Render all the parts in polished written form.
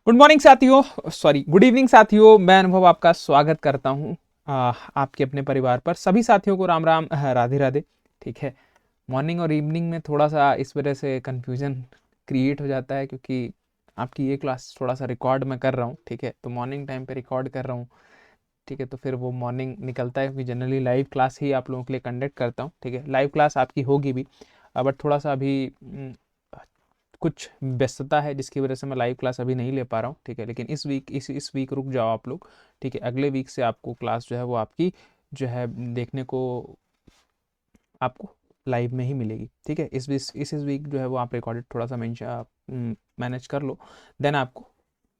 Good morning साथियों, sorry good evening साथियों। मैं अनुभव आपका स्वागत करता हूँ आपके अपने परिवार पर। सभी साथियों को राम राम, राधे राधे। ठीक है, मॉर्निंग और इवनिंग में थोड़ा सा इस वजह से कन्फ्यूजन क्रिएट हो जाता है क्योंकि आपकी ये क्लास थोड़ा सा रिकॉर्ड मैं कर रहा हूँ। ठीक है, तो मॉर्निंग टाइम पे रिकॉर्ड कर रहा हूँ। ठीक है, तो फिर वो मॉर्निंग निकलता है क्योंकि जनरली लाइव क्लास ही आप लोगों के लिए कंडक्ट करता हूँ। ठीक है, लाइव क्लास आपकी होगी भी, बट थोड़ा सा अभी कुछ व्यस्तता है जिसकी वजह से मैं लाइव क्लास अभी नहीं ले पा रहा हूँ। ठीक है, लेकिन इस वीक रुक जाओ आप लोग। ठीक है, अगले वीक से आपको क्लास जो है वो आपकी जो है देखने को आपको लाइव में ही मिलेगी। ठीक है, इस वीक जो है वो आप रिकॉर्डेड थोड़ा सा मैनेज कर लो, देन आपको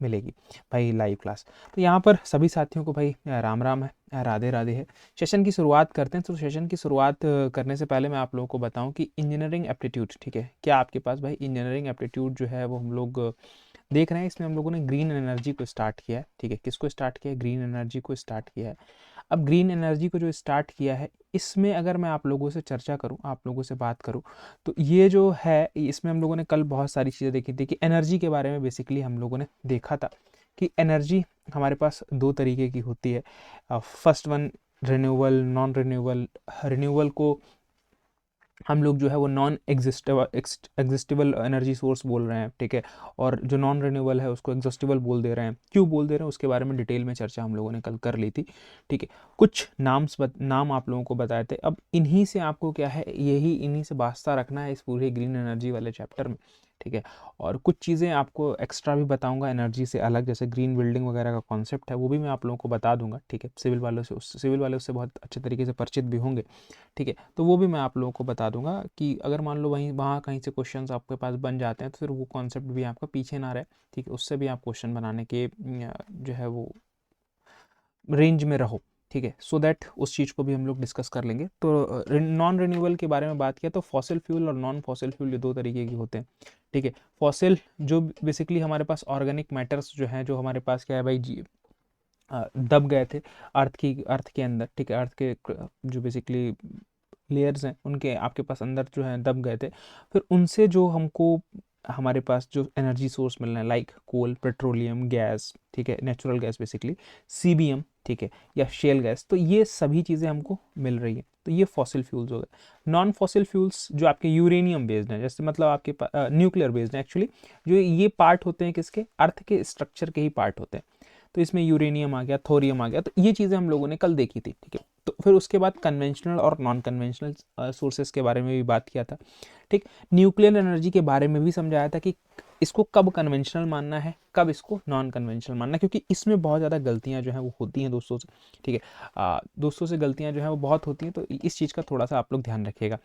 मिलेगी भाई लाइव क्लास। तो यहाँ पर सभी साथियों को भाई राम राम है, राधे राधे है। सेशन की शुरुआत करते हैं। तो सेशन की शुरुआत करने से पहले मैं आप लोगों को बताऊं कि इंजीनियरिंग एप्टीट्यूड, ठीक है, क्या आपके पास भाई इंजीनियरिंग एप्टीट्यूड जो है वो हम लोग देख रहे हैं। इसमें हम लोगों ने ग्रीन एनर्जी को स्टार्ट किया है। ठीक है, किसको स्टार्ट किया है? ग्रीन एनर्जी को स्टार्ट किया है। अब ग्रीन एनर्जी को जो स्टार्ट किया है, इसमें अगर मैं आप लोगों से चर्चा करूं, आप लोगों से बात करूं, तो ये जो है इसमें हम लोगों ने कल बहुत सारी चीज़ें देखी थी कि एनर्जी के बारे में बेसिकली हम लोगों ने देखा था कि एनर्जी हमारे पास दो तरीके की होती है। First one renewable, non renewable. Renewable को हम लोग जो है वो नॉन एग्जिस्टेबल एनर्जी सोर्स बोल रहे हैं। ठीक है, और जो नॉन रिन्यूएबल है उसको एग्जॉस्टेबल बोल दे रहे हैं। क्यों बोल दे रहे हैं उसके बारे में डिटेल में चर्चा हम लोगों ने कल कर ली थी। ठीक है, कुछ नाम आप लोगों को बताए थे। अब इन्हीं से आपको क्या है, इन्हीं से वास्ता रखना है इस पूरे ग्रीन एनर्जी वाले चैप्टर में। ठीक है, और कुछ चीज़ें आपको एक्स्ट्रा भी बताऊंगा एनर्जी से अलग, जैसे ग्रीन बिल्डिंग वगैरह का कॉन्सेप्ट है वो भी मैं आप लोगों को बता दूंगा। ठीक है, सिविल वाले उससे बहुत अच्छे तरीके से परिचित भी होंगे। ठीक है, तो वो भी मैं आप लोगों को बता दूंगा कि अगर मान लो वहाँ कहीं से क्वेश्चंस आपके पास बन जाते हैं तो फिर वो कॉन्सेप्ट भी आपका पीछे ना रहे। ठीक है, उससे भी आप क्वेश्चन बनाने के जो है वो रेंज में रहो। ठीक है, सो दैट उस चीज़ को भी हम लोग डिस्कस कर लेंगे। तो नॉन रिन्यूएबल के बारे में बात किया तो फॉसिल फ्यूल और नॉन फॉसिल फ्यूल ये दो तरीके के होते हैं। ठीक है, फॉसिल जो बेसिकली हमारे पास ऑर्गेनिक मैटर्स जो हैं, जो हमारे पास क्या है भाई जी, दब गए थे अर्थ के अंदर। ठीक है, अर्थ के जो बेसिकली लेयर्स हैं उनके आपके पास अंदर जो है दब गए थे। फिर उनसे जो हमको हमारे पास जो एनर्जी सोर्स मिल रहे हैं, लाइक कोल, पेट्रोलियम, गैस, ठीक है, नेचुरल गैस बेसिकली, सीबीएम, ठीक है, या शेल गैस, तो ये सभी चीज़ें हमको मिल रही हैं। तो ये फॉसिल फ्यूल्स हो गए। नॉन फॉसिल फ्यूल्स जो आपके यूरेनियम बेस्ड हैं, जैसे मतलब आपके न्यूक्लियर बेस्ड हैं एक्चुअली, जो ये पार्ट होते हैं किसके, अर्थ के स्ट्रक्चर के ही पार्ट होते हैं। तो इसमें यूरेनियम आ गया, थोरियम आ गया, तो ये चीज़ें हम लोगों ने कल देखी थी। ठीक है, तो फिर उसके बाद कन्वेंशनल और नॉन कन्वेंशनल सोर्सेज के बारे में भी बात किया था। ठीक, न्यूक्लियर एनर्जी के बारे में भी समझाया था कि इसको कब कन्वेंशनल मानना है, कब इसको नॉन कन्वेंशनल मानना है, क्योंकि इसमें बहुत ज़्यादा गलतियां जो हैं वो होती हैं दोस्तों से। ठीक है, दोस्तों से गलतियां जो हैं वो बहुत होती हैं, तो इस चीज़ का थोड़ा सा आप लोग ध्यान रखिएगा।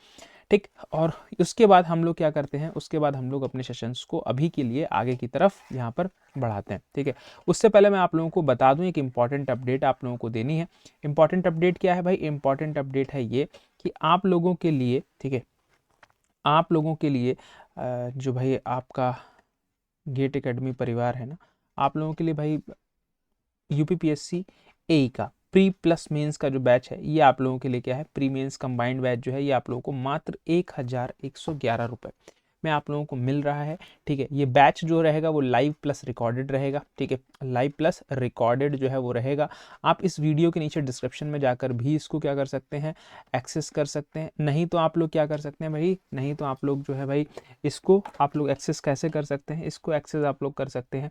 ठीक, और उसके बाद हम लोग क्या करते हैं, उसके बाद हम लोग अपने सेशंस को अभी के लिए आगे की तरफ यहाँ पर बढ़ाते हैं। ठीक है, उससे पहले मैं आप लोगों को बता दूं एक इंपॉर्टेंट अपडेट आप लोगों को देनी है। इंपॉर्टेंट अपडेट क्या है भाई? इंपॉर्टेंट अपडेट है ये कि आप लोगों के लिए, ठीक है, आप लोगों के लिए जो भाई आपका गेट एकेडमी परिवार है ना, आप लोगों के लिए भाई यूपीपीएससी ए का प्री प्लस मेंस का जो बैच है, ये आप लोगों के लिए क्या है, प्री मेंस कंबाइंड बैच जो है, ये आप लोगों को मात्र 1111 रुपये में आप लोगों को मिल रहा है। ठीक है, ये बैच जो रहेगा वो लाइव प्लस रिकॉर्डेड रहेगा। ठीक है, लाइव प्लस रिकॉर्डेड जो है वो रहेगा। आप इस वीडियो के नीचे डिस्क्रिप्शन में जाकर भी इसको क्या कर सकते हैं, एक्सेस कर सकते हैं। नहीं तो आप लोग क्या कर सकते हैं भाई, नहीं तो आप लोग जो है भाई इसको आप लोग एक्सेस कैसे कर सकते हैं, इसको एक्सेस आप लोग कर सकते हैं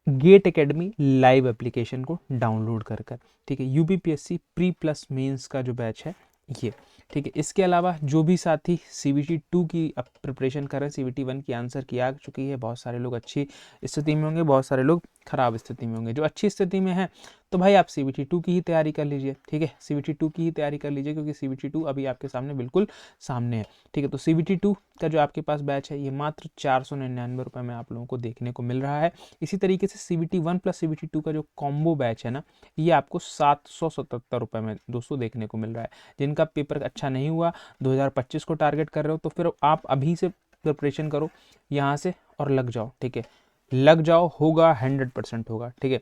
गेट एकेडमी लाइव एप्लीकेशन को डाउनलोड कर कर। ठीक है, यूपीपीएससी प्री प्लस मेंस का जो बैच है ये। ठीक है, इसके अलावा जो भी साथी सीबीटी 2 की प्रिपरेशन कर रहे हैं, सीबीटी 1 की आंसर की आ चुकी है, बहुत सारे लोग अच्छी स्थिति में होंगे, बहुत सारे लोग खराब स्थिति में होंगे। जो अच्छी स्थिति में है तो भाई आप सीबीटी 2 की ही तैयारी कर लीजिए। ठीक है, सीबीटी 2 की ही तैयारी कर लीजिए, क्योंकि सीबीटी 2 अभी आपके सामने बिल्कुल सामने है। ठीक है, तो सीबीटी 2 का जो आपके पास बैच है ये मात्र 499 रुपये में आप लोगों को देखने को मिल रहा है। इसी तरीके से सीबीटी 1 प्लस सीबीटी 2 का जो कॉम्बो बैच है ना, ये आपको 777 रुपये में दोस्तों देखने को मिल रहा है। जिनका पेपर अच्छा नहीं हुआ, 2025 को टारगेट कर रहे हो, तो फिर आप अभी से प्रिपरेशन करो यहाँ से और लग जाओ। ठीक है, लग जाओ, होगा 100% होगा। ठीक है,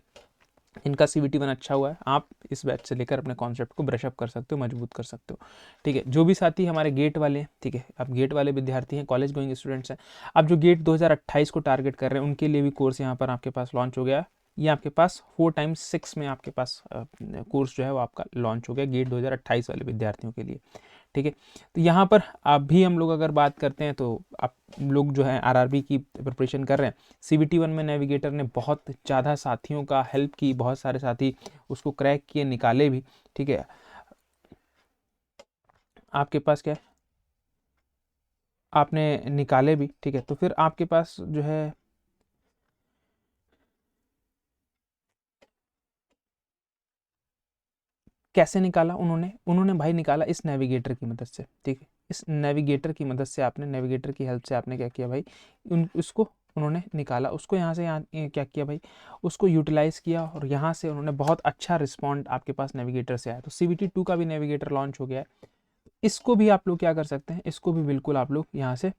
इनका CVT 1 अच्छा हुआ है, आप इस बैच से लेकर अपने कॉन्सेप्ट को ब्रशअप कर सकते हो, मजबूत कर सकते हो। ठीक है, जो भी साथी हमारे गेट वाले हैं, ठीक है, अब गेट वाले विद्यार्थी हैं, कॉलेज गोइंग स्टूडेंट्स हैं, अब जो गेट 2028 को टारगेट कर रहे हैं उनके लिए भी कोर्स यहाँ पर आपके पास लॉन्च हो गया है। ये आपके पास 4x6 में आपके पास कोर्स जो है वो आपका लॉन्च हो गया गेट 2028 वाले विद्यार्थियों के लिए। ठीक है, तो यहाँ पर अभी हम लोग अगर बात करते हैं तो आप लोग जो है RRB की प्रिपरेशन कर रहे हैं, CVT 1 में नेविगेटर ने बहुत ज़्यादा साथियों का हेल्प की, बहुत सारे साथी उसको क्रैक किए, निकाले भी। ठीक है, आपके पास क्या है, आपने निकाले भी। ठीक है, तो फिर आपके पास जो है कैसे निकाला उन्होंने, उन्होंने भाई निकाला इस नेविगेटर की मदद से। ठीक है, इस नेविगेटर की मदद से आपने, नेविगेटर की हेल्प से आपने क्या किया भाई, उसको उन्होंने निकाला, उसको यहाँ से यहाँ क्या किया भाई, उसको यूटिलाइज़ किया, और यहाँ से उन्होंने बहुत अच्छा रिस्पॉन्ड आपके पास नेविगेटर से आया। तो CVT 2 का भी नेविगेटर लॉन्च हो गया है। इसको भी आप लोग क्या कर सकते हैं, इसको भी बिल्कुल आप लोग यहाँ से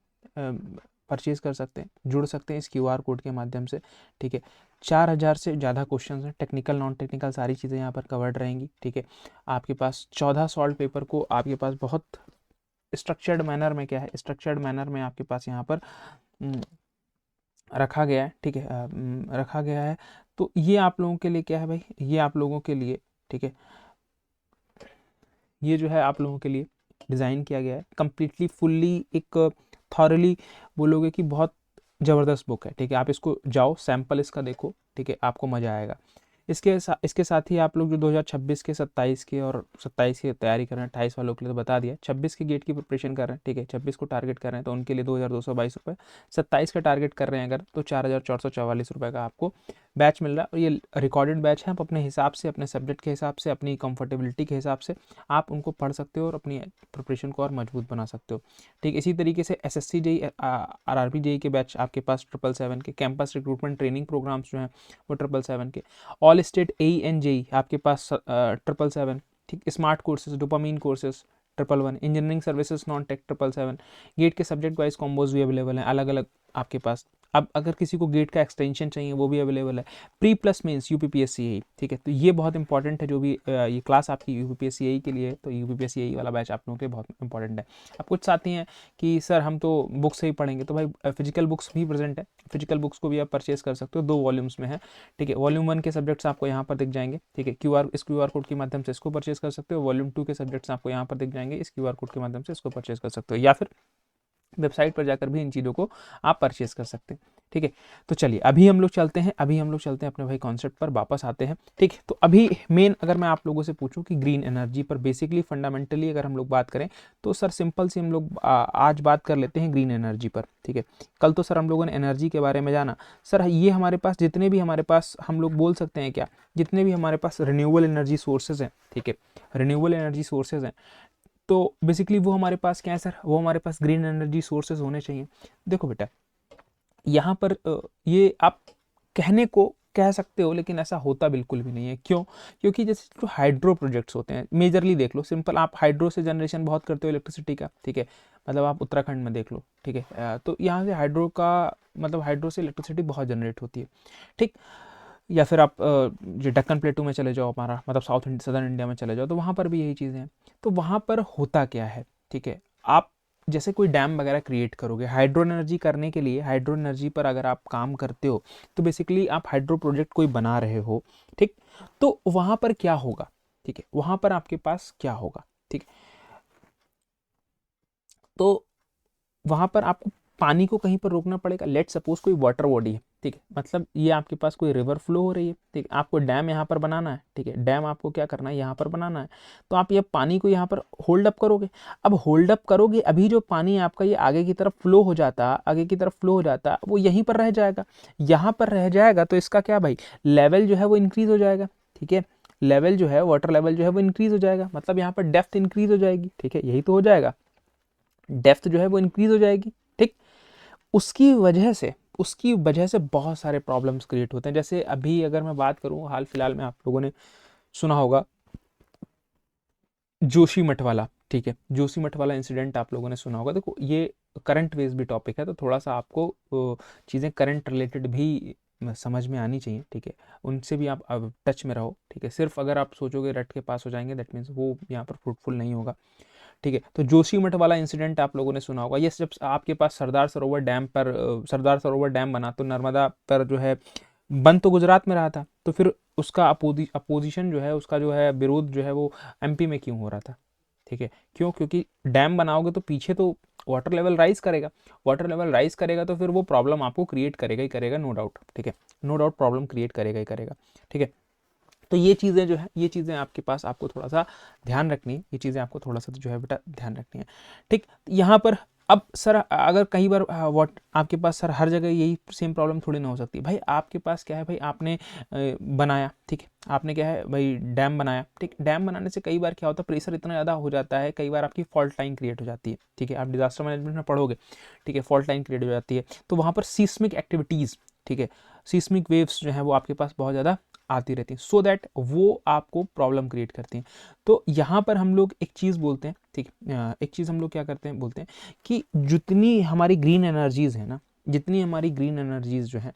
परचेज़ कर सकते हैं, जुड़ सकते हैं इस QR कोड के माध्यम से। ठीक है, 4000 से ज़्यादा क्वेश्चन हैं, टेक्निकल नॉन टेक्निकल सारी चीज़ें यहाँ पर कवर्ड रहेंगी। ठीक है, आपके पास 14 सॉल्व पेपर को आपके पास बहुत स्ट्रक्चर्ड मैनर में, क्या है, स्ट्रक्चर्ड मैनर में आपके पास यहाँ पर रखा गया है। ठीक है, रखा गया है। तो ये आप लोगों के लिए क्या है भाई, ये आप लोगों के लिए, ठीक है, ये जो है आप लोगों के लिए डिज़ाइन किया गया है कम्प्लीटली फुल्ली, एक थॉरली बोलोगे कि बहुत ज़बरदस्त बुक है। ठीक है, आप इसको जाओ, सैम्पल इसका देखो। ठीक है, आपको मज़ा आएगा। इसके साथ ही आप लोग जो 2026 के, 27 के और 27 की तैयारी कर रहे हैं, 28 वालों के लिए तो बता दिया, 26 के गेट की प्रिपरेशन कर रहे हैं, ठीक है, 26 को टारगेट कर रहे हैं तो उनके लिए 2222 रुपये, 27 का टारगेट कर रहे हैं अगर तो 4444 रुपये का आपको बैच मिल रहा है। और ये रिकॉर्डेड बैच है, आप अपने हिसाब से, अपने सब्जेक्ट के हिसाब से, अपनी कंफर्टेबिलिटी के हिसाब से आप उनको पढ़ सकते हो और अपनी प्रिपरेशन को और मजबूत बना सकते हो। ठीक, इसी तरीके से SSC JEE, RRB JEE के बैच आपके पास 777 के, कैंपस रिक्रूटमेंट ट्रेनिंग प्रोग्राम्स जो हैं वो 777 के, all state AE and JEE आपके पास 777। ठीक, smart courses, dopamine courses 111, engineering services non tech 777। GATE के सब्जेक्ट वाइज कॉम्बोज भी अवेलेबल हैं अलग अलग आपके पास। अब अगर किसी को गेट का एक्सटेंशन चाहिए वो भी अवेलेबल है, pre plus means UPPSC AE। ठीक है, तो ये बहुत इंपॉर्टेंट है, जो भी ये क्लास आपकी UPPSC AE के लिए है, तो UPPSC AE वाला बैच आप लोगों के लिए बहुत इंपॉर्टेंट है। अब कुछ साथी हैं कि सर हम तो बुक से ही पढ़ेंगे, तो भाई फिजिकल बुक्स भी प्रेजेंट है, फिजिकल बुक्स को भी आप परचेज कर सकते हो, 2 वॉल्यूम्स में है। ठीक है, वॉल्यूम 1 के सब्जेक्ट्स आपको यहाँ पर दिख जाएंगे। ठीक है, इस QR कोड के माध्यम से इसको परचेज कर सकते हो, वॉल्यूम 2 के सब्जेक्ट्स आपको यहाँ पर दिख जाएंगे, इस QR कोड के माध्यम से इसको परचेज कर सकते हो, या फिर वेबसाइट पर जाकर भी इन चीज़ों को आप परचेज कर सकते हैं। ठीक है, तो चलिए अभी हम लोग चलते हैं, अपने भाई कॉन्सेप्ट पर वापस आते हैं। ठीक है, तो अभी मेन अगर मैं आप लोगों से पूछूं कि ग्रीन एनर्जी पर बेसिकली फंडामेंटली अगर हम लोग बात करें तो सर सिंपल सी हम लोग आज बात कर लेते हैं ग्रीन एनर्जी पर। ठीक है, कल तो सर हम लोगों ने एनर्जी के बारे में जाना। सर ये हमारे पास जितने भी हमारे पास हम लोग बोल सकते हैं क्या, जितने भी हमारे पास रिन्यूएबल एनर्जी सोर्सेज हैं, ठीक है, रिन्यूएबल एनर्जी सोर्सेज हैं, तो बेसिकली वो हमारे पास क्या है सर, वो हमारे पास ग्रीन एनर्जी सोर्सेज होने चाहिए। देखो बेटा, यहाँ पर ये आप कहने को कह सकते हो लेकिन ऐसा होता बिल्कुल भी नहीं है। क्यों? क्योंकि जैसे जो हाइड्रो प्रोजेक्ट्स होते हैं, मेजरली देख लो, सिंपल आप हाइड्रो से जनरेशन बहुत करते हो इलेक्ट्रिसिटी का। ठीक है, मतलब आप उत्तराखंड में देख लो। ठीक है, तो यहाँ से हाइड्रो का मतलब हाइड्रो से इलेक्ट्रिसिटी बहुत जनरेट होती है। ठीक, या फिर आप जो डक्कन प्लेटू में चले जाओ, हमारा मतलब सदर्न इंडिया में चले जाओ, तो वहाँ पर भी यही चीज़ें हैं। तो वहाँ पर होता क्या है, ठीक है, आप जैसे कोई डैम वगैरह क्रिएट करोगे हाइड्रो एनर्जी करने के लिए, हाइड्रो एनर्जी पर अगर आप काम करते हो तो बेसिकली आप हाइड्रो प्रोजेक्ट कोई बना रहे हो। ठीक, तो वहाँ पर क्या होगा, ठीक है, वहाँ पर आपके पास क्या होगा, ठीक, तो वहाँ पर आपको पानी को कहीं पर रोकना पड़ेगा। लेट सपोज कोई वाटर बॉडी है, ठीक है, मतलब ये आपके पास कोई रिवर फ्लो हो रही है, ठीक है, आपको डैम यहाँ पर बनाना है। ठीक है, डैम आपको क्या करना है, यहाँ पर बनाना है, तो आप ये पानी को यहाँ पर होल्ड अप करोगे। अब होल्ड अप करोगे, अभी जो पानी आपका ये आगे की तरफ फ्लो हो जाता, आगे की तरफ फ्लो हो जाता, वो यहीं पर रह जाएगा, यहाँ पर रह जाएगा, तो इसका क्या भाई, लेवल जो है वो इंक्रीज हो जाएगा। ठीक है, लेवल जो है, वाटर लेवल जो है वो इंक्रीज हो जाएगा, मतलब यहाँ पर डेप्थ इंक्रीज हो जाएगी। ठीक है, यही तो हो जाएगा, डेप्थ जो है वो इंक्रीज हो जाएगी। ठीक, उसकी वजह से बहुत सारे प्रॉब्लम्स क्रिएट होते हैं। जैसे अभी अगर मैं बात करूं, हाल फिलहाल में आप लोगों ने सुना होगा जोशीमठ वाला। ठीक है, जोशीमठ वाला इंसिडेंट आप लोगों ने सुना होगा। देखो ये करंट बेस्ड भी टॉपिक है, तो थोड़ा सा आपको चीज़ें करंट रिलेटेड भी समझ में आनी चाहिए, ठीक है, उनसे भी आप अब टच में रहो, ठीक है। सिर्फ अगर आप सोचोगे रट के पास हो जाएंगे, दैट मीन्स वो यहाँ पर फ्रूटफुल नहीं होगा, ठीक है। तो जोशीमठ वाला इंसिडेंट आप लोगों ने सुना होगा, ये जब आपके पास सरदार सरोवर डैम पर सरदार सरोवर डैम बना तो नर्मदा पर जो है बन तो गुजरात में रहा था, तो फिर उसका अपोजिशन जो है, उसका जो है विरोध जो है वो एमपी में क्यों हो रहा था, ठीक है। क्यों? क्योंकि डैम बनाओगे तो पीछे तो वाटर लेवल राइज करेगा, वाटर लेवल राइज करेगा तो फिर वो प्रॉब्लम आपको क्रिएट करेगा ही करेगा, नो डाउट, ठीक है, नो डाउट प्रॉब्लम क्रिएट करेगा ही करेगा, ठीक है। तो ये चीज़ें जो है, ये चीज़ें आपके पास आपको थोड़ा सा ध्यान रखनी है, ये चीज़ें आपको थोड़ा सा जो है बेटा ध्यान रखनी है, ठीक। यहाँ पर अब सर अगर कई बार व्हाट आपके पास सर हर जगह यही सेम प्रॉब्लम थोड़ी ना हो सकती है भाई। आपके पास क्या है भाई, आपने बनाया, ठीक है, आपने क्या है भाई डैम बनाया, ठीक। डैम बनाने से कई बार क्या होता है, प्रेशर इतना ज़्यादा हो जाता है, कई बार आपकी फॉल्ट लाइन क्रिएट हो जाती है, ठीक है। आप डिजास्टर मैनेजमेंट में पढ़ोगे, ठीक है, फॉल्ट लाइन क्रिएट हो जाती है, तो वहाँ पर सीस्मिक एक्टिविटीज़, ठीक है, सीस्मिक वेव्स जो है वो आपके पास बहुत ज़्यादा आती रहती हैं, सो दैट वो आपको प्रॉब्लम क्रिएट करती हैं। तो यहाँ पर हम लोग एक चीज़ बोलते हैं, ठीक, एक चीज़ हम लोग क्या करते हैं, बोलते हैं कि जितनी हमारी ग्रीन एनर्जीज़ है ना, जितनी हमारी ग्रीन एनर्जीज़ जो है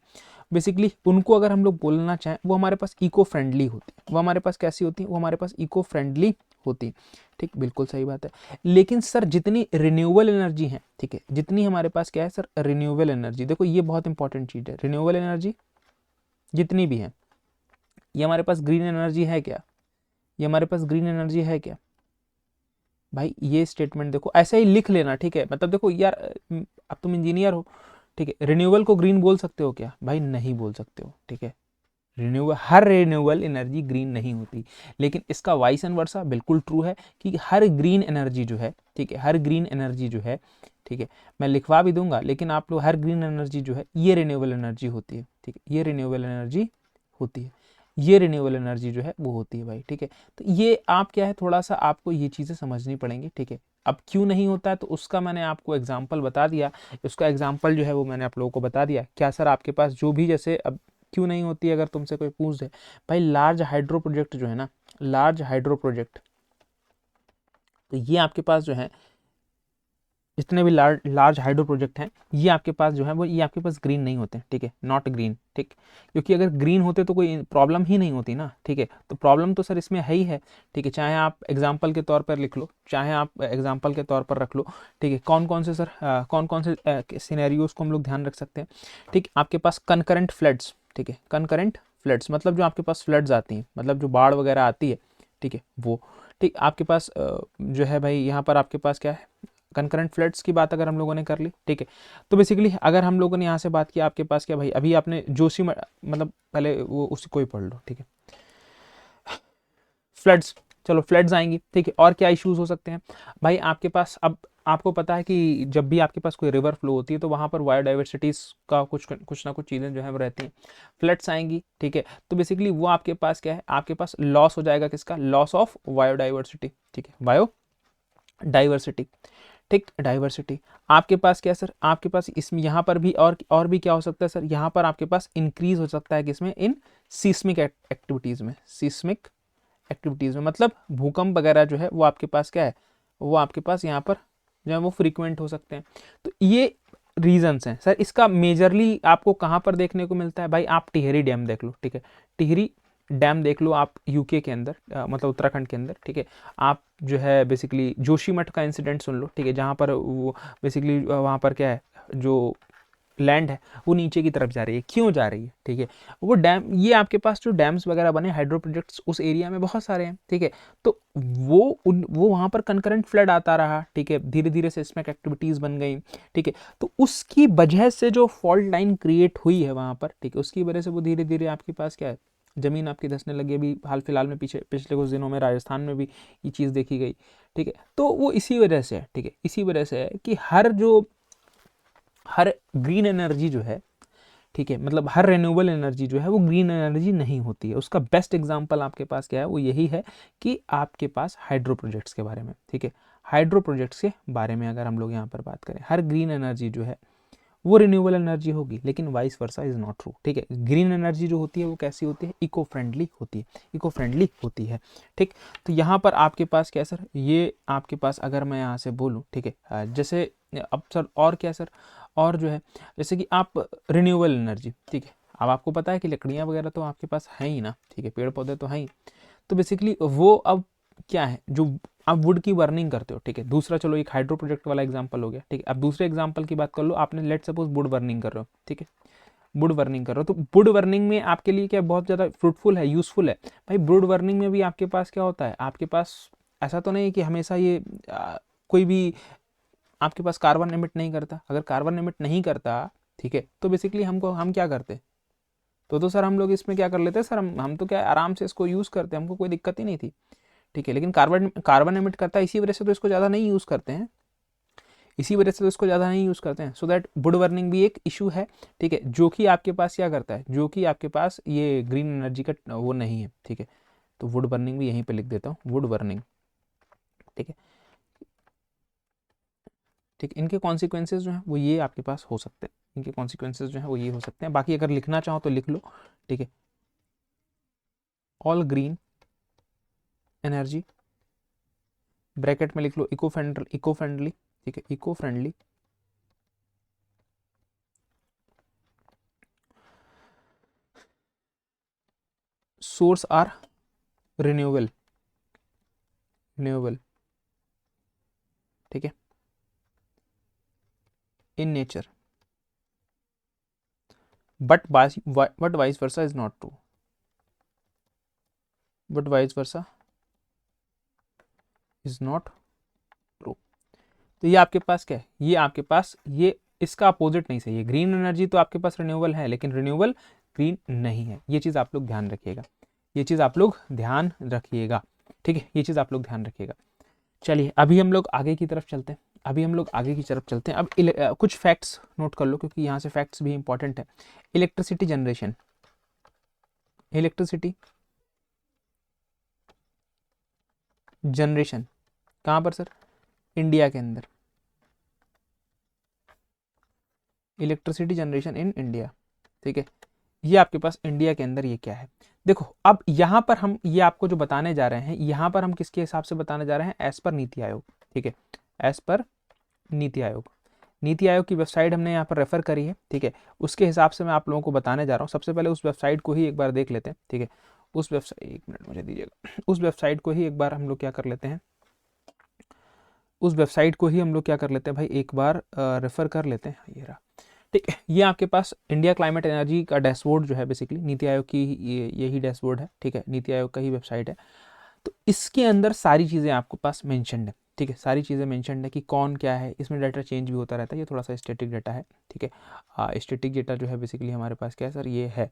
बेसिकली उनको अगर हम लोग बोलना चाहें, वो हमारे पास इको फ्रेंडली होती है। वो हमारे पास कैसी होती है? वो हमारे पास इको फ्रेंडली होती है, ठीक, बिल्कुल सही बात है। लेकिन सर जितनी रिन्यूएबल एनर्जी है, ठीक है, जितनी हमारे पास क्या है सर, रिन्यूएबल एनर्जी, देखो ये बहुत इंपॉर्टेंट चीज़ है, रिन्यूएबल एनर्जी जितनी भी है, ये हमारे पास ग्रीन एनर्जी है क्या? ये हमारे पास ग्रीन एनर्जी है क्या भाई? ये स्टेटमेंट देखो ऐसे ही लिख लेना, ठीक है। मतलब देखो यार, अब तुम इंजीनियर हो, ठीक है, रिन्यूएबल को ग्रीन बोल सकते हो क्या भाई? नहीं बोल सकते हो, ठीक है। रिन्यूएबल, हर रिन्यूएबल एनर्जी ग्रीन नहीं होती, लेकिन इसका वाइस एंड वर्सा बिल्कुल ट्रू है कि हर ग्रीन एनर्जी जो है, ठीक है, हर ग्रीन एनर्जी जो है, ठीक है, मैं लिखवा भी दूंगा, लेकिन आप लोग हर ग्रीन एनर्जी जो है ये रिन्यूएबल एनर्जी होती है, ठीक है, ये रिन्यूएबल एनर्जी होती है, ये रिन्यूएबल एनर्जी जो है वो होती है भाई, ठीक है। तो ये आप क्या है, थोड़ा सा आपको ये चीज़ें समझनी पड़ेंगी, ठीक है। अब क्यों नहीं होता है तो उसका मैंने आपको एग्जाम्पल बता दिया, उसका एग्जाम्पल जो है वो मैंने आप लोगों को बता दिया। क्या सर आपके पास जो भी, जैसे अब क्यों नहीं होती है, अगर तुमसे कोई पूछ दे भाई, लार्ज हाइड्रो प्रोजेक्ट जो है ना, लार्ज हाइड्रो प्रोजेक्ट, तो ये आपके पास जो है जितने भी लार्ज हाइड्रो प्रोजेक्ट हैं, ये आपके पास जो है वो, ये आपके पास ग्रीन नहीं होते, ठीक है, नॉट ग्रीन, ठीक। क्योंकि अगर ग्रीन होते तो कोई प्रॉब्लम ही नहीं होती ना, ठीक है। तो प्रॉब्लम तो सर इसमें है ही है, ठीक है, चाहे आप एग्जाम्पल के तौर पर लिख लो, चाहे आप एग्जाम्पल के तौर पर रख लो, ठीक है। कौन कौन से सर, कौन कौन से सिनेरियोज को हम लोग ध्यान रख सकते हैं, ठीक। आपके पास कनकरेंट फ्लड्स, ठीक है, कनकरेंट फ्लड्स मतलब जो आपके पास फ्लड्स आती हैं, मतलब जो बाढ़ वगैरह आती है, ठीक है, वो, ठीक। आपके पास जो है भाई, यहाँ पर आपके पास क्या है, कंकरेंट फ्लड्स की बात अगर हम लोगों ने कर ली, ठीक है। तो बेसिकली अगर हम लोगों ने यहाँ से बात की, आपके पास क्या भाई, अभी आपने जोशी मतलब पहले वो उसी को ही पढ़ लो, ठीक है। फ्लड्स, चलो फ्लड्स आएंगी, ठीक है। और क्या इश्यूज हो सकते हैं भाई आपके पास? अब आपको पता है कि जब भी आपके पास कोई रिवर फ्लो होती है तो वहाँ पर बायोडाइवर्सिटीज का कुछ ना कुछ चीज़ें जो है वो रहती हैं। फ्लड्स आएंगी, ठीक है, तो बेसिकली वो आपके पास क्या है, आपके पास लॉस हो जाएगा, किसका? लॉस ऑफ बायोडाइवर्सिटी, ठीक है, बायोडाइवर्सिटी, ठीक, डाइवर्सिटी। आपके पास क्या सर, आपके पास इसमें यहाँ पर भी और भी क्या हो सकता है सर, यहाँ पर आपके पास इंक्रीज हो सकता है किसमें? इन सीस्मिक एक्टिविटीज में, सीस्मिक एक्टिविटीज में, मतलब भूकंप वगैरह जो है वो आपके पास क्या है, वो आपके पास यहाँ पर जो है वो फ्रीक्वेंट हो सकते हैं। तो ये रीजंस हैं सर। इसका मेजरली आपको कहाँ पर देखने को मिलता है भाई? आप टिहरी डैम देख लो, ठीक है, टिहरी डैम देख लो आप, यूके के अंदर, मतलब उत्तराखंड के अंदर, ठीक है। आप जो है बेसिकली जोशीमठ का इंसिडेंट सुन लो, ठीक है, जहाँ पर वो बेसिकली वहाँ पर क्या है, जो लैंड है वो नीचे की तरफ जा रही है। क्यों जा रही है, ठीक है, वो डैम, ये आपके पास जो डैम्स वगैरह बने, हाइड्रो प्रोजेक्ट्स उस एरिया में बहुत सारे हैं, ठीक है। तो वो वहाँ पर कंकरेंट फ्लड आता रहा, ठीक है, धीरे धीरे सिस्मिक एक्टिविटीज़ बन गई, ठीक है। तो उसकी वजह से जो फॉल्ट लाइन क्रिएट हुई है वहाँ पर, ठीक है, उसकी वजह से वो धीरे धीरे आपके पास क्या है, ज़मीन आपकी धंसने लगी। अभी हाल फिलहाल में पिछले कुछ दिनों में राजस्थान में भी ये चीज़ देखी गई, ठीक है। तो वो इसी वजह से है, ठीक है, इसी वजह से है कि हर ग्रीन एनर्जी जो है, ठीक है, मतलब हर रिन्यूएबल एनर्जी जो है वो ग्रीन एनर्जी नहीं होती है। उसका बेस्ट एग्जांपल आपके पास क्या है, वो यही है कि आपके पास हाइड्रो प्रोजेक्ट्स के बारे में, ठीक है, हाइड्रो प्रोजेक्ट्स के बारे में अगर हम लोग यहाँ पर बात करें, हर ग्रीन एनर्जी जो है वो रिन्यूएबल एनर्जी होगी, लेकिन vice versa is not true, ठीक है। ग्रीन एनर्जी जो होती है वो कैसी होती है? इको फ्रेंडली होती है, इको फ्रेंडली होती है, ठीक। तो यहाँ पर आपके पास क्या सर, ये आपके पास अगर मैं यहाँ से बोलूँ, ठीक है, जैसे अब सर और क्या सर, और जो है जैसे कि आप रिन्यूएबल एनर्जी, ठीक है, अब आपको पता है कि लकड़ियाँ वगैरह तो आपके पास है ही ना, ठीक है, पेड़ पौधे तो हैं ही। तो बेसिकली वो अब क्या है, जो आप वुड की बर्निंग करते हो, ठीक है। दूसरा, चलो एक हाइड्रो प्रोजेक्ट वाला एग्जांपल हो गया, ठीक है। अब दूसरे एग्जांपल की बात कर लो, आपने लेट सपोज वुड बर्निंग कर रहे हो, ठीक है, वुड बर्निंग कर रहे हो, तो वुड बर्निंग में आपके लिए क्या बहुत ज़्यादा फ्रूटफुल है, यूजफुल है भाई। वुड बर्निंग में भी आपके पास क्या होता है, आपके पास ऐसा तो नहीं है कि हमेशा ये कोई भी आपके पास कार्बन एमिट नहीं करता। अगर कार्बन एमिट नहीं करता, ठीक है, तो बेसिकली हम क्या करते, तो सर हम लोग इसमें क्या कर लेते हैं सर, हम तो क्या आराम से इसको यूज़ करते हैं, हमको कोई दिक्कत ही नहीं थी, ठीक है। लेकिन कार्बन कार्बन एमिट करता है, इसी वजह से तो इसको ज़्यादा नहीं यूज़ करते हैं, इसी वजह से तो इसको ज़्यादा नहीं यूज़ करते हैं। सो दैट वुड बर्निंग भी एक इशू है, ठीक है, जो कि आपके पास क्या करता है, जो कि आपके पास ये ग्रीन एनर्जी का वो नहीं है, ठीक है। तो वुड बर्निंग भी यहीं पे लिख देता हूँ, वुड बर्निंग, ठीक है, ठीक। इनके कॉन्सिक्वेंसेज जो हैं वो ये आपके पास हो सकते हैं, इनके कॉन्सिक्वेंसेज जो हैं वो ये हो सकते हैं। बाकी अगर लिखना चाहो तो लिख लो, ठीक है। ऑल ग्रीन एनर्जी, ब्रैकेट में लिख लो इको फ्रेंडली, ठीक है, eco friendly source are renewable, ठीक है, in nature, but vice versa is not true, but vice versa is not true. तो ये आपके पास क्या है, ये आपके पास ये इसका अपोजिट नहीं सही है। ग्रीन एनर्जी तो आपके पास रिन्यूएबल है, लेकिन रिन्यूएबल ग्रीन नहीं है। ये चीज़ आप लोग ध्यान रखिएगा, ये चीज़ आप लोग ध्यान रखिएगा, ठीक है, ये चीज़ आप लोग ध्यान रखिएगा। चलिए अभी हम लोग आगे की तरफ चलते हैं, अभी हम लोग आगे की तरफ चलते हैं। अब कुछ फैक्ट्स नोट कर लो, क्योंकि यहाँ से फैक्ट्स भी इंपॉर्टेंट है। इलेक्ट्रिसिटी जनरेशन, इलेक्ट्रिसिटी जनरेशन कहाँ पर सर, इंडिया के अंदर, इलेक्ट्रिसिटी जनरेशन इन इंडिया, ठीक है। ये आपके पास इंडिया के अंदर ये क्या है, देखो अब यहाँ पर हम ये आपको जो बताने जा रहे हैं, यहाँ पर हम किसके हिसाब से बताने जा रहे हैं, एज पर नीति आयोग, ठीक है, एज पर नीति आयोग। नीति आयोग की वेबसाइट हमने यहाँ पर रेफर करी है, ठीक है, उसके हिसाब से मैं आप लोगों को बताने जा रहा हूँ। सबसे पहले उस वेबसाइट को ही एक बार देख लेते हैं, ठीक है। उस वेबसाइट, एक मिनट मुझे दीजिएगा, उस वेबसाइट को ही एक बार हम लोग क्या कर लेते हैं, उस वेबसाइट को ही हम लोग क्या कर लेते हैं भाई, एक बार रेफर कर लेते हैं। ये रहा, ठीक है। ये आपके पास इंडिया क्लाइमेट एनर्जी का डैशबोर्ड जो है, बेसिकली नीति आयोग की यही डैशबोर्ड है, ठीक है, नीति आयोग का ही वेबसाइट है। तो इसके अंदर सारी चीज़ें आपके पास मेंशन्ड है, ठीक है, सारी चीज़ें मेंशन्ड है कि कौन क्या है। इसमें डाटा चेंज भी होता रहता है, ये थोड़ा सा स्टैटिक डाटा है, ठीक है। स्टैटिक डेटा जो है बेसिकली हमारे पास क्या है सर, ये है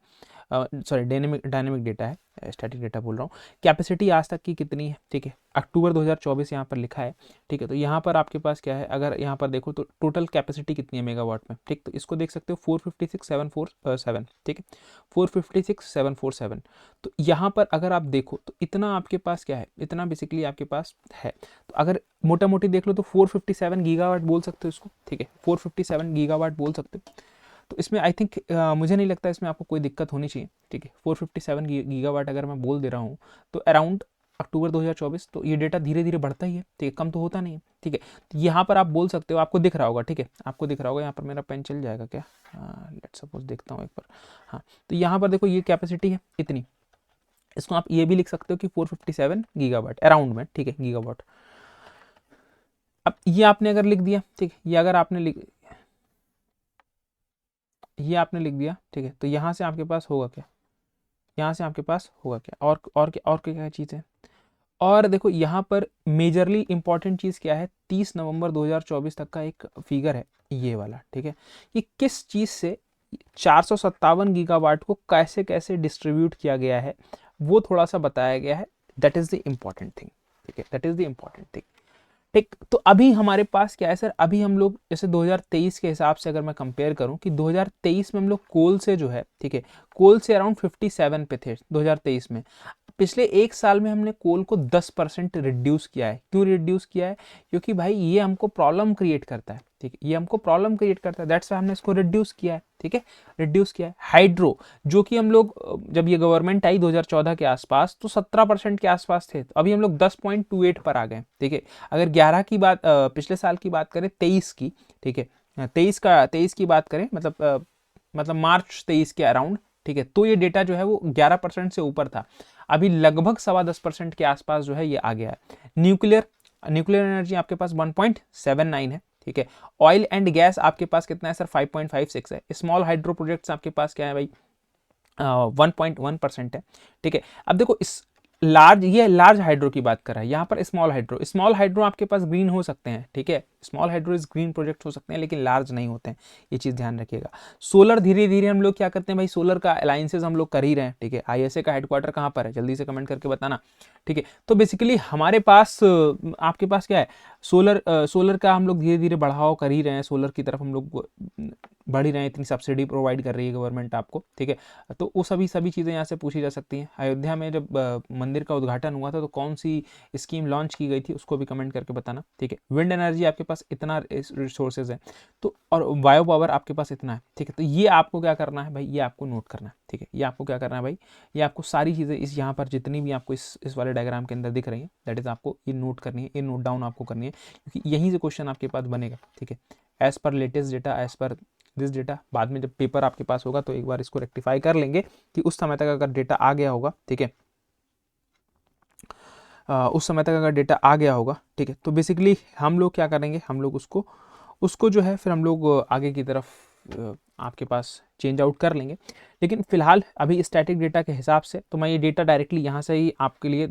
सॉरी डायनेमिक डेटा है, स्टैटिक डेटा बोल रहा हूँ। कैपेसिटी आज तक की कितनी है, ठीक है, अक्टूबर 2024 यहाँ पर लिखा है, ठीक है। तो यहाँ पर आपके पास क्या है, अगर यहाँ पर देखो तो टोटल कैपेसिटी कितनी है मेगावाट में, ठीक, तो इसको देख सकते हो 456,747, ठीक है, 456,747। तो यहाँ पर अगर आप देखो तो इतना आपके पास क्या है, इतना बेसिकली आपके पास है। तो अगर मोटा मोटी देख लो तो 457 गीगावाट बोल सकते हो इसको, ठीक है, 457 गीगावाट बोल सकते हो। तो इसमें आई थिंक मुझे नहीं लगता इसमें आपको कोई दिक्कत होनी चाहिए, ठीक है। 457 गीगावाट अगर मैं बोल दे रहा हूँ तो अराउंड अक्टूबर 2024, तो ये डेटा धीरे धीरे बढ़ता ही है, ठीक है, कम तो होता नहीं है, ठीक है। तो यहाँ पर आप बोल सकते हो, आपको दिख रहा होगा, ठीक है, आपको दिख रहा होगा, यहाँ पर मेरा पेन चल जाएगा क्या, लेट सपोज देखता हूँ एक बार, हाँ। तो यहाँ पर देखो ये कैपेसिटी है इतनी, इसको आप ये भी लिख सकते हो कि 457 गीगावाट अराउंड में, ठीक है, गीगावाट। अब ये आपने अगर लिख दिया, ठीक है, ये अगर आपने ये आपने लिख दिया, ठीक है, तो यहाँ से आपके पास होगा क्या, यहाँ से आपके पास होगा क्या, और क्या चीज़ है। और देखो यहाँ पर मेजरली इंपॉर्टेंट चीज़ क्या है, 30 नवंबर 2024 तक का एक फिगर है ये वाला, ठीक है। ये किस चीज़ से 457 गीगावाट को कैसे कैसे डिस्ट्रीब्यूट किया गया है, वो थोड़ा सा बताया गया है। That is the important thing, ठीक है, that is the important thing, ठीक। तो अभी हमारे पास क्या है सर, अभी हम लोग जैसे 2023 के हिसाब से अगर मैं कंपेयर करूं कि 2023 में हम लोग कोल से जो है, ठीक है, कोल से अराउंड 57 पे थे 2023 में। पिछले एक साल में हमने कोल को 10% रिड्यूस किया है। क्यों रिड्यूस किया है, क्योंकि भाई ये हमको प्रॉब्लम क्रिएट करता है, ठीक है, ये हमको प्रॉब्लम क्रिएट करता है, दैट्स वाई हमने इसको रिड्यूस किया है, ठीक है, रिड्यूस किया है। हाइड्रो जो कि हम लोग जब ये गवर्नमेंट आई 2014 के आसपास तो 17% के आसपास थे, तो अभी हम लोग 10.28 पर आ गए, ठीक है। अगर 11 की बात पिछले साल की बात करें, 23 की, ठीक है, 23 की बात करें, मतलब मार्च 23 के अराउंड ठीक है, तो ये डेटा जो है वो 11% से ऊपर था, अभी लगभग 10.25% के आसपास जो है ये आ गया है। न्यूक्लियर न्यूक्लियर एनर्जी आपके पास 1.79 है, ठीक है। ऑयल एंड गैस आपके पास कितना है सर, 5.56 है। स्मॉल हाइड्रो प्रोजेक्ट्स आपके पास क्या है भाई, 1.1% है, ठीक है। अब देखो इस लार्ज हाइड्रो की बात कर रहा है, यहाँ पर स्मॉल हाइड्रो आपके पास ग्रीन हो सकते हैं, ठीक है, small hydro is green project हो सकते हैं, लेकिन लार्ज नहीं होते हैं, ये चीज ध्यान रखिएगा। सोलर धीरे धीरे हम लोग क्या करते हैं भाई, सोलर का अलायंसेस हम लोग कर ही रहे हैं, ठीक है। आईएसए का हेडक्वार्टर कहाँ पर है, जल्दी से कमेंट करके बताना, ठीक है। तो बेसिकली हमारे पास आपके पास क्या है, सोलर का हम लोग धीरे धीरे बढ़ाव कर ही रहे हैं, सोलर की तरफ हम लोग बढ़ ही रहे हैं, इतनी सब्सिडी प्रोवाइड कर रही है गवर्नमेंट आपको, ठीक है। तो वो सभी चीज़ें यहाँ से पूछी जा सकती हैं। अयोध्या में जब मंदिर का उद्घाटन हुआ था तो कौन सी स्कीम लॉन्च की गई थी, उसको भी कमेंट करके बताना, ठीक है। विंड एनर्जी आपके पास इतना रिसोर्सेज है, तो और बायो पावर आपके पास इतना है, ठीक है। तो ये आपको क्या करना है भाई, ये आपको नोट करना है, ठीक है। ये आपको क्या करना है भाई, ये आपको सारी चीज़ें इस यहाँ पर जितनी भी आपको इस वाले डायग्राम के अंदर दिख रही है, दैट इज आपको ये नोट करनी है, ये नोट डाउन आपको करनी है, क्योंकि यहीं से क्वेश्चन आपके पास बनेगा, ठीक है। As per latest data, as per this data, बाद में जब पेपर आपके पास होगा तो एक बार इसको रेक्टिफाई कर लेंगे कि उस समय तक अगर डेटा आ गया होगा, ठीक है, उस समय तक अगर डेटा आ गया होगा, ठीक है, तो बेसिकली हम लोग क्या करेंगे, हम लोग उसको जो है फिर हम लोग आगे की तरफ आपके पास चेंज आउट कर लेंगे। लेकिन फिलहाल अभी स्टैटिक डेटा के हिसाब से तो मैं ये डेटा डायरेक्टली यहाँ से ही आपके लिए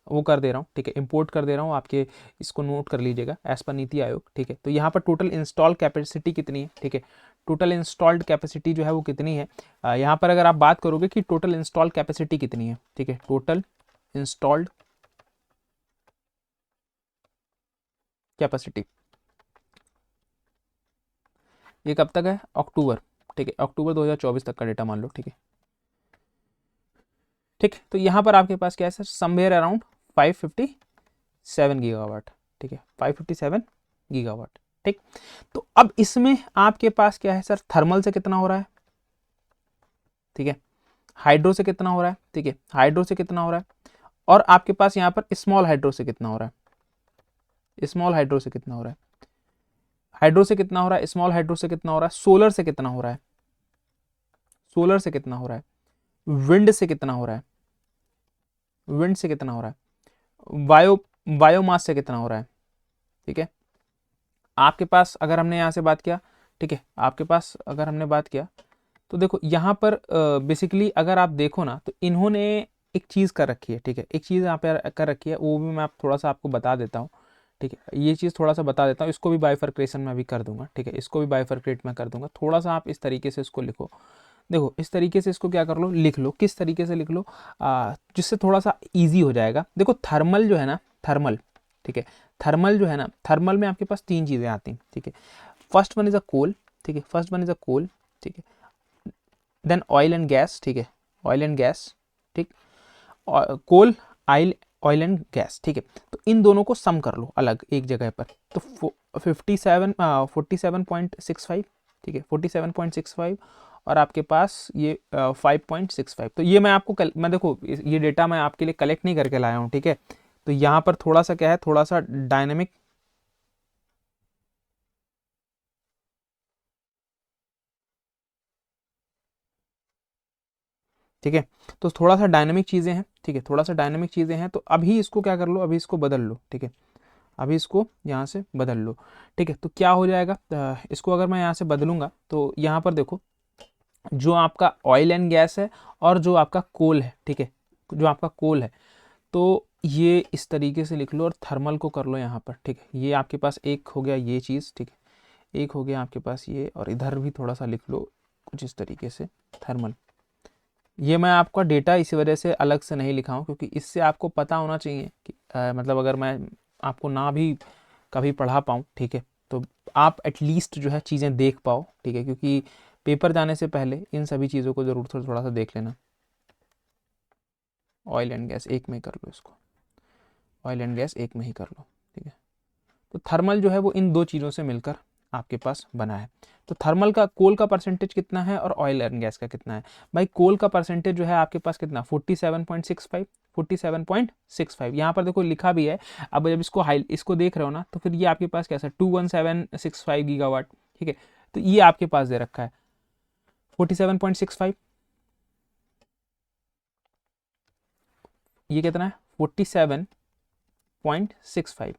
वो कर दे रहा हूँ, ठीक है, इंपोर्ट कर दे रहा हूँ आपके, इसको नोट कर लीजिएगा एज पर नीति आयोग, ठीक है। तो यहाँ पर टोटल इंस्टॉल कैपेसिटी कितनी है, ठीक है, टोटल इंस्टॉल्ड कैपेसिटी जो है वो कितनी है, यहाँ पर अगर आप बात करोगे कि टोटल इंस्टॉल कैपेसिटी कितनी है, ठीक है, टोटल इंस्टॉल्ड कैपेसिटी, ये कब तक है, अक्टूबर, ठीक है, अक्टूबर 2024 तक का डेटा मान लो, ठीक है, ठीक। तो यहाँ पर आपके पास क्या है सर, समवेयर अराउंड 557 गीगावाट, ठीक है, 557 गीगावाट, ठीक। तो अब इसमें आपके पास क्या है सर, थर्मल से कितना हो रहा है, ठीक है, हाइड्रो से कितना हो रहा है, ठीक है, हाइड्रो से कितना हो रहा है, और आपके पास यहाँ पर स्मॉल हाइड्रो से कितना हो रहा है, स्मॉल हाइड्रो से कितना हो रहा है, हाइड्रो से कितना हो रहा है, स्मॉल हाइड्रो से कितना हो रहा है, सोलर से कितना हो रहा है, सोलर से कितना हो रहा है, विंड से कितना हो रहा है, विंड से कितना हो रहा है, बायोमास से कितना हो रहा है, ठीक है। आपके पास अगर हमने यहाँ से बात किया, ठीक है, आपके पास अगर हमने बात किया तो देखो यहाँ पर बेसिकली अगर आप देखो ना तो इन्होंने एक चीज़ कर रखी है, ठीक है, एक चीज़ यहाँ पे कर रखी है, वो भी मैं आप थोड़ा सा आपको बता देता हूँ, ठीक है, ये चीज़ थोड़ा सा बता देता हूँ, इसको भी बाइफर्केशन में भी कर दूंगा, ठीक है, इसको भी बाइफर्केट में कर दूंगा, थोड़ा सा आप इस तरीके से इसको लिखो, देखो इस तरीके से इसको क्या कर लो, लिख लो, किस तरीके से लिख लो, जिससे थोड़ा सा ईजी हो जाएगा। देखो थर्मल जो है ना, थर्मल, ठीक है, थर्मल जो है ना, थर्मल में आपके पास तीन चीज़ें आती हैं, ठीक है। फर्स्ट वन इज अ कोल, ठीक है, फर्स्ट वन इज अ कोल, ठीक है, देन ऑयल एंड गैस, ठीक है, ऑयल एंड गैस, ठीक, कोल, ऑयल एंड गैस, ठीक है। तो इन दोनों को सम कर लो अलग एक जगह पर, तो 47.65, ठीक है, 47.65, और आपके पास ये 5.65। तो ये मैं आपको मैं देखो ये डेटा मैं आपके लिए कलेक्ट नहीं करके लाया हूँ, ठीक है। तो यहाँ पर थोड़ा सा क्या है, थोड़ा सा डायनेमिक, ठीक है, तो थोड़ा सा डायनेमिक चीज़ें हैं, ठीक है, थोड़ा सा डायनेमिक चीज़ें हैं। तो अभी इसको क्या कर लो, अभी इसको बदल लो, ठीक है, अभी इसको यहाँ से बदल लो, ठीक है। तो क्या हो जाएगा, इसको अगर मैं यहाँ से बदलूंगा तो यहाँ पर देखो जो आपका ऑयल एंड गैस है और जो आपका कोल है, ठीक है, जो आपका कोल है, तो ये इस तरीके से लिख लो और थर्मल को कर लो यहाँ पर, ठीक है। ये आपके पास एक हो गया ये चीज़, ठीक है, एक हो गया आपके पास ये, और इधर भी थोड़ा सा लिख लो कुछ इस तरीके से थर्मल। ये मैं आपका डेटा इसी वजह से अलग से नहीं लिखा हूँ क्योंकि इससे आपको पता होना चाहिए कि मतलब अगर मैं आपको ना भी कभी पढ़ा पाऊँ, ठीक है, तो आप एटलीस्ट जो है चीज़ें देख पाओ, ठीक है, क्योंकि पेपर जाने से पहले इन सभी चीज़ों को ज़रूर थोड़ा सा देख लेना। ऑयल एंड गैस एक में कर लो इसको, ऑयल एंड गैस एक में ही कर लो, ठीक है। तो थर्मल जो है वो इन दो चीज़ों से मिलकर आपके पास बना है। तो थर्मल का, कोल का परसेंटेज कितना है और ऑयल एंड गैस का कितना है भाई, कोल का परसेंटेज जो है आपके पास कितना, 47.65, 47.65 यहाँ पर देखो लिखा भी है। अब जब इसको देख रहे हो ना तो फिर ये आपके पास कैसा 21765 गीगावाट, ठीक है। तो ये आपके पास दे रखा है 47.65, ये कितना है 47.65,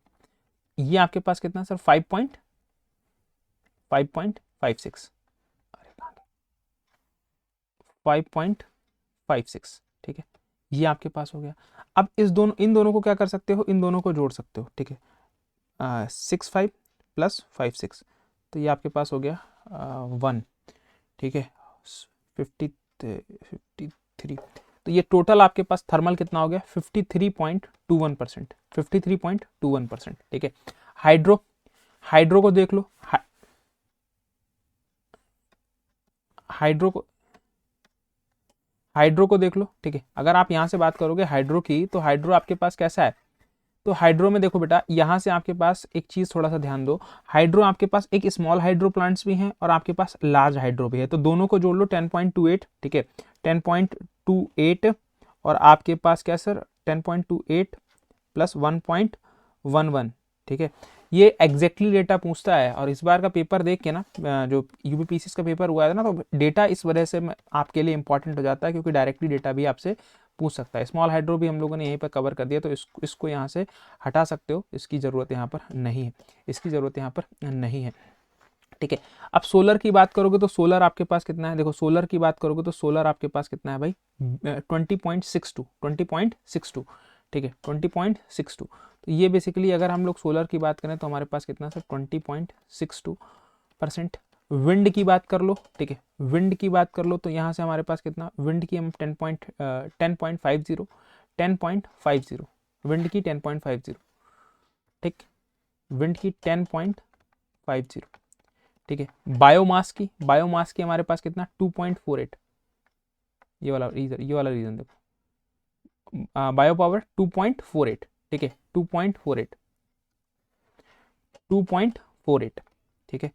ये आपके पास कितना सर 5.56, 5.56, ठीक है, ये आपके पास हो गया। अब इन दोनों को क्या कर सकते हो, इन दोनों को जोड़ सकते हो, ठीक है, 65 प्लस 56, तो ये आपके पास हो गया 1, ठीक है, 53, तो ये टोटल आपके पास थर्मल कितना हो गया 53.21%, 53.21%, ठीक है। हाइड्रो को देख लो, हाइड्रो को देख लो, ठीक है। अगर आप यहाँ से बात करोगे हाइड्रो की, तो हाइड्रो आपके पास कैसा है, तो हाइड्रो में देखो बेटा, यहाँ से आपके पास एक चीज़ थोड़ा सा ध्यान दो, हाइड्रो आपके पास एक स्मॉल हाइड्रो प्लांट्स भी हैं और आपके पास लार्ज हाइड्रो भी है, तो दोनों को जोड़ लो 10.28, ठीक है, 10.28 और आपके पास क्या सर 10.28 प्लस 1.11, ठीक है। ये एग्जैक्टली डेटा पूछता है, और इस बार का पेपर देख के ना, जो यूपीपीसीएस का पेपर हुआ है ना, तो डेटा इस वजह से आपके लिए इंपॉर्टेंट हो जाता है, क्योंकि डायरेक्टली डेटा भी आपसे पूछ सकता है। स्मॉल हाइड्रो भी हम लोगों ने यहीं पर कवर कर दिया, तो इसको यहाँ से हटा सकते हो, इसकी ज़रूरत यहाँ पर नहीं है, इसकी ज़रूरत यहाँ पर नहीं है, ठीक है। अब सोलर की बात करोगे तो सोलर आपके पास कितना है, देखो सोलर की बात करोगे तो सोलर आपके पास कितना है भाई 20.62, ठीक है, 20.62, तो ये बेसिकली अगर हम लोग सोलर की बात करें तो हमारे पास कितना सर 20.62%। विंड की बात कर लो, ठीक है, विंड की बात कर लो तो यहाँ से हमारे पास कितना, विंड की हम 10.50, विंड की 10.50, ठीक, विंड की 10.50, ठीक है। बायोमास की हमारे पास कितना 2.48, ये वाला रीजन देखो, बायो पावर 2.48, ठीक है, 2.48, ठीक है,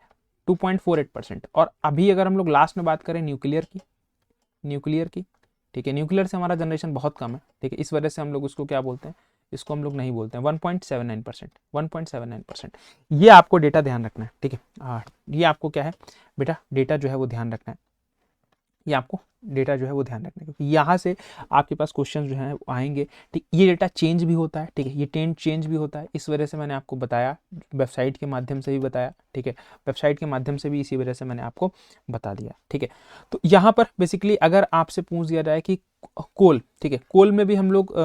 2.48%। और अभी अगर हम लोग लास्ट में बात करें न्यूक्लियर की, ठीक है, न्यूक्लियर से हमारा जनरेशन बहुत कम है, ठीक है, इस वजह से हम लोग उसको क्या बोलते हैं, इसको हम लोग नहीं बोलते हैं, 1.79%, ये आपको डेटा ध्यान रखना है, ठीक है। ये आपको क्या है बेटा, डेटा जो है वो ध्यान रखना है, ये आपको डेटा जो है वो ध्यान रखना है, क्योंकि यहाँ से आपके पास क्वेश्चन जो हैं आएंगे, ठीक, ये डेटा चेंज भी होता है, ठीक है, ये चेंज भी होता है, इस वजह से मैंने आपको बताया, वेबसाइट के माध्यम से भी बताया, ठीक है, वेबसाइट के माध्यम से भी इसी वजह से मैंने आपको बता दिया, ठीक है। तो यहाँ पर बेसिकली अगर आपसे पूछ दिया जाए कि कोल, ठीक है, कोल में भी हम लोग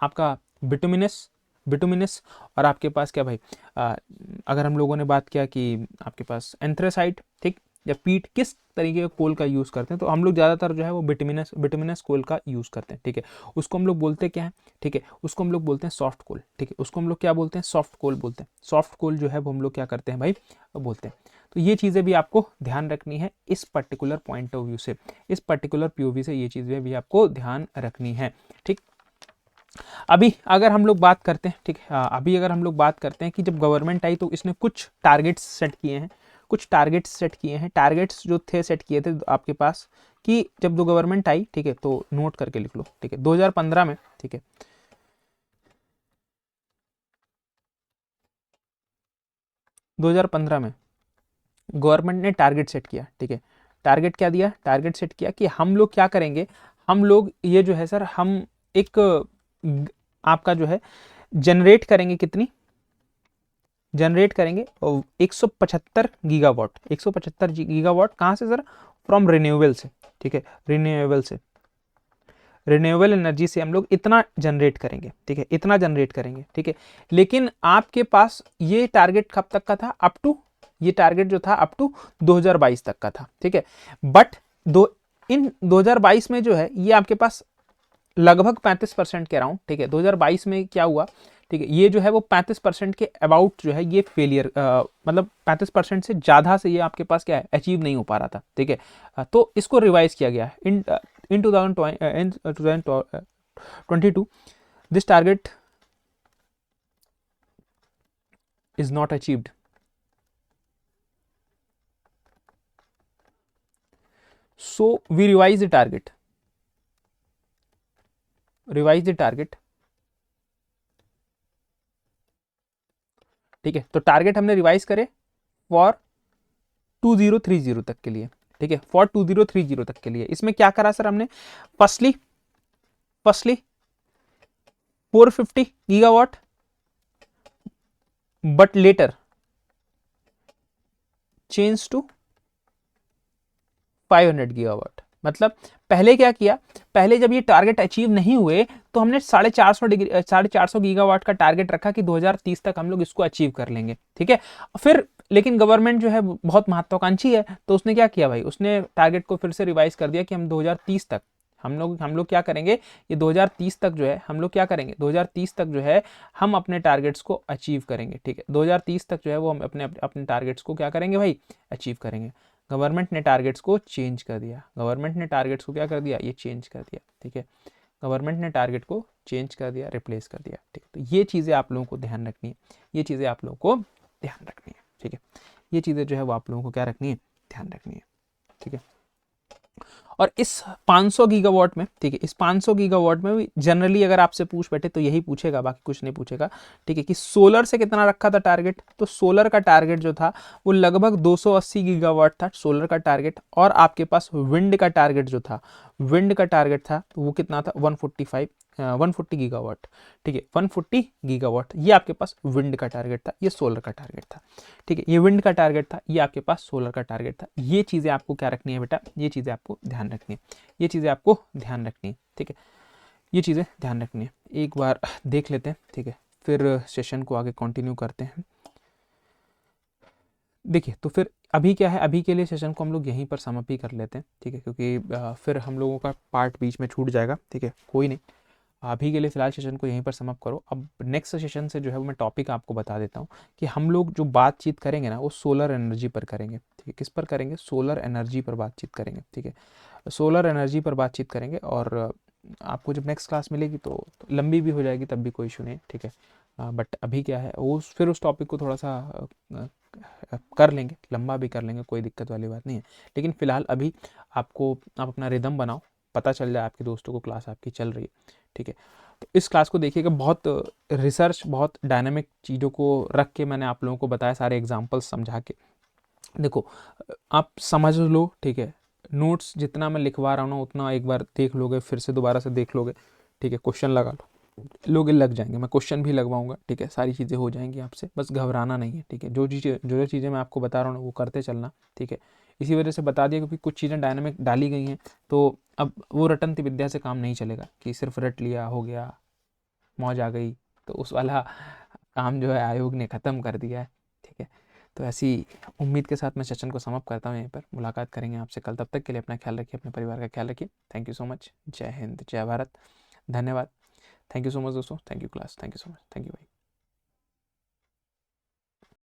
आपका बिटुमिनस और आपके पास क्या भाई, अगर हम लोगों ने बात किया कि आपके पास एंथ्रेसाइट, ठीक, या पीट, किस तरीके का कोल का यूज़ करते हैं, तो हम लोग ज़्यादातर जो है वो बिटुमिनस कोल का यूज़ करते हैं, ठीक है। उसको हम लोग बोलते क्या है, ठीक है, उसको हम लोग बोलते हैं सॉफ्ट कोल, ठीक है, उसको हम लोग क्या बोलते हैं, सॉफ्ट कोल बोलते हैं, सॉफ्ट कोल जो है वो हम लोग क्या करते हैं भाई, बोलते हैं। तो ये चीज़ें भी आपको ध्यान रखनी है इस पर्टिकुलर पॉइंट ऑफ व्यू से, इस पर्टिकुलर पीओवी से ये चीज़ें भी आपको ध्यान रखनी है, ठीक। अभी अगर हम लोग बात करते हैं, ठीक है, अभी अगर हम लोग बात करते हैं कि जब गवर्नमेंट आई तो इसने कुछ टारगेट्स सेट किए हैं, टारगेट्स जो थे सेट किए थे आपके पास, कि जब दो गवर्नमेंट आई, ठीक है, तो नोट करके लिख लो, ठीक है, 2015 में, ठीक है, 2015 में गवर्नमेंट ने टारगेट सेट किया, ठीक है, टारगेट क्या दिया, टारगेट सेट किया कि हम लोग क्या करेंगे, हम लोग ये जो है सर, हम एक आपका जो है जनरेट करेंगे, कितनी जनरेट करेंगे 175 गीगावाट, 175 गीगावाट कहाँ से सर, फ्रॉम रिन्यूएबल से, ठीक है, रिन्यूएबल एनर्जी से हम लोग इतना जनरेट करेंगे, ठीक है, इतना जनरेट करेंगे, ठीक है। लेकिन आपके पास ये टारगेट कब तक का था, अप टू, ये टारगेट जो था अप टू 2022 तक का था, ठीक है। बट इन 2022 में जो है ये आपके पास लगभग 35% के अराउंड, ठीक है, 2022 में क्या हुआ, ठीक है, ये जो है वो 35% के अबाउट जो है ये फेलियर, मतलब 35% से ज़्यादा से ये आपके पास क्या है, अचीव नहीं हो पा रहा था, ठीक है। तो इसको रिवाइज किया गया इन 2022, this target is not achieved. So we revise the target. ठीक है, तो टारगेट हमने रिवाइज करे फॉर 2030 तक के लिए, ठीक है, फॉर 2030 तक के लिए। इसमें क्या करा सर हमने, firstly 450 gigawatt, but later change to 500 gigawatt. मतलब पहले क्या किया, पहले जब ये टारगेट अचीव नहीं हुए तो हमने 450 गीगावाट का टारगेट रखा कि 2030 तक हम लोग इसको अचीव कर लेंगे, ठीक है। फिर लेकिन गवर्नमेंट जो है बहुत महत्वाकांक्षी है, तो उसने क्या किया भाई, उसने टारगेट को फिर से रिवाइज कर दिया कि हम 2030 तक हम लोग क्या करेंगे, ये 2030 तक जो है हम लोग क्या करेंगे, 2030 तक जो है हम अपने टारगेट्स को अचीव करेंगे, ठीक है। 2030 तक जो है वो हम अपने टारगेट्स को क्या करेंगे भाई, अचीव करेंगे। गवर्नमेंट ने टारगेट्स को चेंज कर दिया, गवर्नमेंट ने टारगेट्स को क्या कर दिया, ये चेंज कर दिया, ठीक है। गवर्नमेंट ने टारगेट को चेंज कर दिया, रिप्लेस कर दिया, ठीक है। तो ये चीज़ें आप लोगों को ध्यान रखनी है, ये चीज़ें आप लोगों को ध्यान रखनी है, ठीक है। ये चीज़ें जो है वो आप लोगों को क्या रखनी है, ध्यान रखनी है, ठीक है। और इस 500 गीगावाट में, ठीक है, इस 500 गीगावाट में भी जनरली अगर आपसे पूछ बैठे तो यही पूछेगा, बाकी कुछ नहीं पूछेगा, ठीक है। कि सोलर से कितना रखा था टारगेट, तो सोलर का टारगेट जो था वो लगभग 280 गीगावाट था सोलर का टारगेट। और आपके पास विंड का टारगेट जो था, विंड का टारगेट था तो वो कितना था, 140 गीगावाट, ठीक है। 140 गीगावाट ये आपके पास विंड का टारगेट था, ये सोलर का टारगेट था, ठीक है। ये विंड का टारगेट था, ये आपके पास सोलर का टारगेट था। ये चीज़ें आपको क्या रखनी है बेटा, ये चीज़ें आपको ध्यान रखनी है, ये चीज़ें आपको ध्यान रखनी है, ठीक है। ये चीज़ें ध्यान रखनी है, एक बार देख लेते हैं, ठीक है। फिर सेशन को आगे कंटिन्यू करते हैं। देखिए तो फिर अभी क्या है, अभी के लिए सेशन को हम लोग यहीं पर समाप्ति कर लेते हैं, ठीक है, क्योंकि फिर हम लोगों का पार्ट बीच में छूट जाएगा, ठीक है। कोई नहीं, अभी के लिए फिलहाल सेशन को यहीं पर समाप्त करो। अब नेक्स्ट सेशन से जो है वो मैं टॉपिक आपको बता देता हूँ कि हम लोग जो बातचीत करेंगे ना वो सोलर एनर्जी पर करेंगे, ठीक है। किस पर करेंगे, सोलर एनर्जी पर बातचीत करेंगे, ठीक है। सोलर एनर्जी पर बातचीत करेंगे। और आपको जब नेक्स्ट क्लास मिलेगी तो लंबी भी हो जाएगी, तब भी कोई इशू नहीं, ठीक है। बट अभी क्या है वो फिर उस टॉपिक को थोड़ा सा कर लेंगे, लंबा भी कर लेंगे, कोई दिक्कत वाली बात नहीं है। लेकिन फिलहाल अभी आप अपना रिदम बनाओ, पता चल जाए आपके दोस्तों को क्लास आपकी चल रही है, ठीक है। तो इस क्लास को देखिएगा, बहुत रिसर्च, बहुत डायनामिक चीज़ों को रख के मैंने आप लोगों को बताया, सारे एग्जांपल्स समझा के। देखो आप समझ लो, ठीक है। नोट्स जितना मैं लिखवा रहा हूँ ना उतना एक बार देख लोगे, फिर से दोबारा से देख लोगे, ठीक है। क्वेश्चन लगा लो, लोग लग जाएंगे, मैं क्वेश्चन भी लगवाऊंगा, ठीक है। सारी चीज़ें हो जाएंगी आपसे, बस घबराना नहीं है, ठीक है। जो चीज़ें मैं आपको बता रहा हूँ वो करते चलना, ठीक है। इसी वजह से बता दिया क्योंकि कुछ चीज़ें डायनामिक डाली गई हैं, तो अब वो रटंती विद्या से काम नहीं चलेगा कि सिर्फ रट लिया हो गया, मौज आ गई, तो उस वाला काम जो है आयोग ने ख़त्म कर दिया है, ठीक है। तो ऐसी उम्मीद के साथ मैं सेशन को समाप्त करता हूँ, यहीं पर मुलाकात करेंगे आपसे कल। तब तक के लिए अपना ख्याल रखिए, अपने परिवार का ख्याल रखिए। थैंक यू सो मच, जय हिंद, जय भारत, धन्यवाद। थैंक यू सो मच दोस्तों, thank you class, thank you so much, thank you भाई।